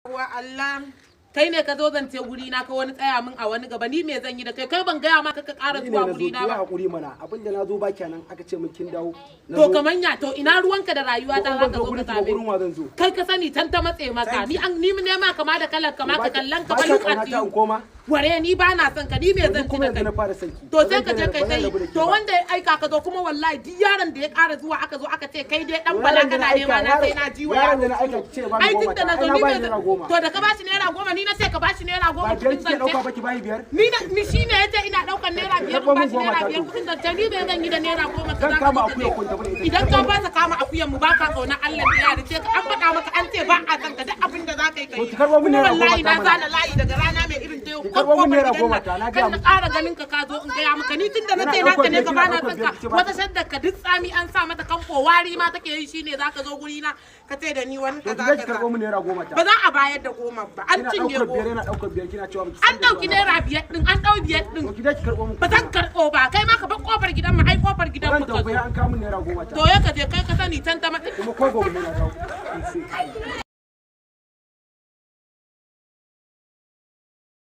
Wa Allah kai ne ka zo zance guri na ka wani tsaya min a wani gaba ni me zan yi da kai ban gaya maka ka ƙara zuwa guri na ba. Ni hakuri mana abinda na zo ba kenan aka ce min kin dawo. To kaman ya to ina ruwanka da rayuwa ta zaka zo ka zabe. Kai ka sani tan ta matse maka ni ne ma kama da kalan kama ka kallan ka balu kati. Ware ni ba na son ka ni me zan ci da kai. To sai ka je kai dai to wanda ya aika ka zo kuma wallahi duk yaron da ya ƙara zuwa aka zo aka ce kai dai dan bala kana nema na sai na ji wa yaron da na aika ce ba ai tunda na zo ni me to da ka bashi naira 10 ni na ce ka bashi naira 10 kudin zance dauka baki bai biyar ni shine yace ina daukan naira 5 bashi naira 5 kudin zance ni me zan yi da naira 10 ka kama akuya kun tafi idan ka ba ka kama akuyan mu baka kauna Allah da ya dace ka an faɗa maka an ce ba a san ka duk abin da za ka yi kai karbo mun naira 10 wallahi na zana layi daga rana mai irin ta yau karbo mun naira 10 ta na ga kan ƙara ganin ka ka zo in ga maka ni tunda na ce naka ne ka bana san ka wata shadda ka duk tsami an sa mata kanko wari ma take yi shine zaka zo guri na ka ce da ni wani kaza ka karbo mun naira 10 ta ba za a bayar da 10 ba an cinye 10 ina daukar biyar kina cewa an dauki naira 5 din an dau 5 din ki ki karbo mun ba zan karbo ba kai ma ka bar kofar gidan mu ai kofar gidan mu ka zo an kawo mun naira 10 ta to ya ka je kai ka sani tan ta mata kuma ko gobe na dawo